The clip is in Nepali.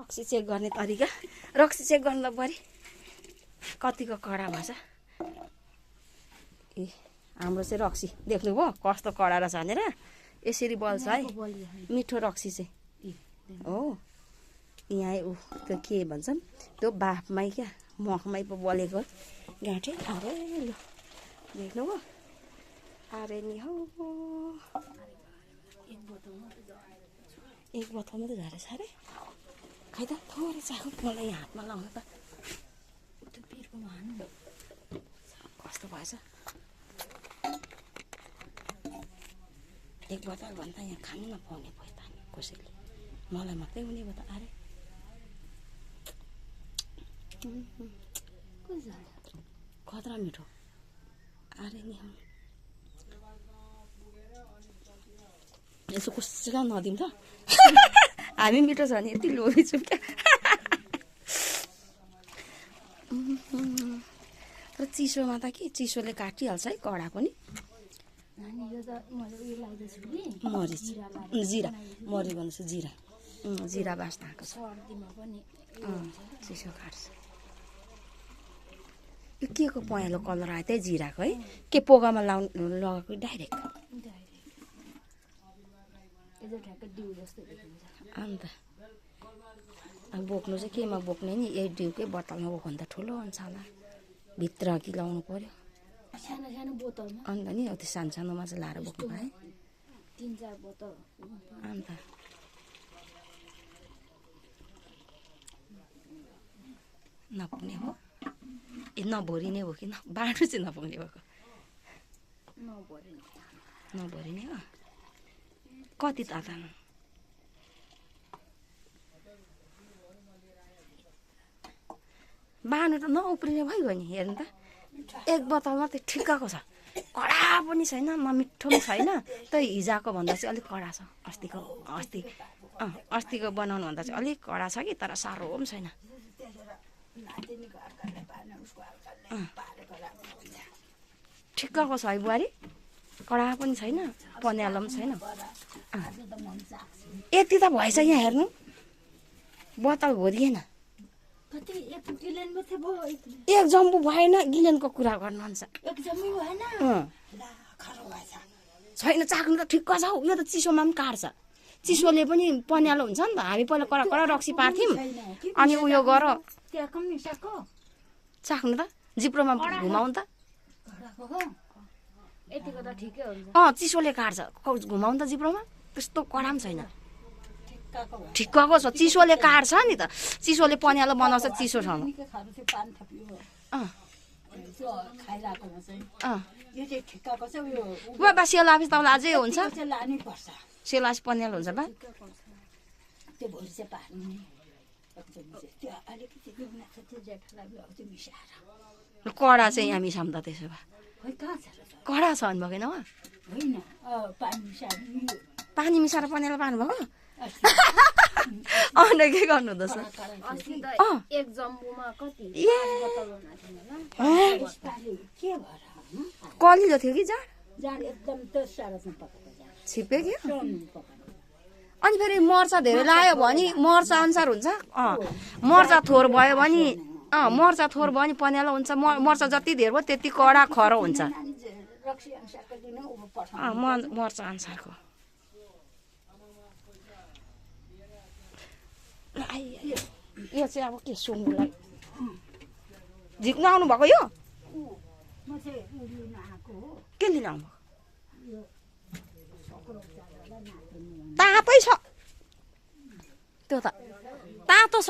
रक्सी चेक गर्ने तरिका रक्सी चेक गर्नु पऱ्यो कतिको कडा भएछ ए हाम्रो चाहिँ रक्सी देख्नुभयो कस्तो कडा रहेछ भनेर यसरी बल्छ है मिठो रक्सी चाहिँ हो यहाँ ऊ त्यो के भन्छन् त्यो बाफमै क्या मखमै पो बलेको गाँठे अरे लु देख्नुभयो अरे नि हौ एक बोतल मात्रै झरेछ अरे खै त थोरै चाखो मलाई हातमा लाउनु त त्यो पिर्कोमा हान्नु कस्तो भएछ एक बोतल भन्दा यहाँ खानु नपाउने भयो त कसैले मलाई मात्रै हुने भयो त अरे खतरा मिठो अरे नि यसो कसैलाई नदिउँ त हामी मिठो छ भने यति लोभिन्छौँ क्या तर चिसोमा त के चिसोले काटिहाल्छ है कडा पनि मरिच जिरा मरिच भन्दैछ जिरा जिरा बास्ना आएको छ चिसो काट्छ यो के को पहेँलो कलर आयो त्यही जिराको है के पोकामा लगाएको डाइरेक्ट अन्त अब बोक्नु चाहिँ केमा बोक्ने नि यही डिउकै बोतलमा बोक्यो भने त ठुलो हुन्छ होला भित्र कि लाउनु पर्यो सानो सानो बोतलमा अन्त नि त्यो सानो सानोमा चाहिँ लाएर बोक्नु पाएँ 3-4 बोतल अन्त नपुग्ने हो ए नभरिने हो कि बाँड्नु चाहिँ नपुग्ने भएको नभरिने हो कति ताता बाँड्नु त नउप्रिने भइगयो नि हेर्नु त एक बोतल मात्रै ठिक्कको छ कडा पनि छैन नमिठो पनि छैन त्यही हिजोको भन्दा चाहिँ अलिक कडा छ अस्तिको बनाउनु भन्दा चाहिँ अलिक कडा छ कि तर साह्रो पनि छैन ठिक्कको छ है बुहारी कडा पनि छैन पन्यालो पनि छैन यति त भएछ यहाँ हेर्नु बोतल भरिएन एक जम्बु भएन गिलेनको कुरा गर्नुहुन्छ छैन चाख्नु त ठिक्क छ यो त चिसोमा पनि काट्छ चिसोले पनि पन्यालो हुन्छ नि त हामी पहिला कडा कडा रक्सी पार्थ्यौँ अनि उयो गर चाख्नु त जिब्रोमा घुमाउनु त चिसोले काट्छ घुमाउनु त जिब्रोमा त्यस्तो कडा पनि छैन ठिक्कको छ चिसोले काट्छ नि त चिसोले पन्यालो बनाउँछ चिसोसँग बा सेलापिस त अझै हुन्छ सेलास पन्यालो हुन्छ बा कडा चाहिँ यहाँ मिसाउँ त त्यसो भए कडा छ भन्नुभएको होइन पानी मिसाएर पन्यालो पार्नुभएको अन्त के गर्नु हुँदैछ कलिलो थियो कि जाड छिप्यो कि अनि फेरि मर्चा धेरै लायो भने मर्चा अनुसार हुन्छ मर्चा थोर भयो भने मर्चा थोर भयो भने पन्यालो हुन्छ मर्चा जति धेरै भयो त्यति कडा खरो हुन्छ मर्चा अनुसारको यो चाहिँ अब के सुँगुरलाई झिक्नु आउनु भएको यो के लिन आउनु तातै छ त्यो त तातो छ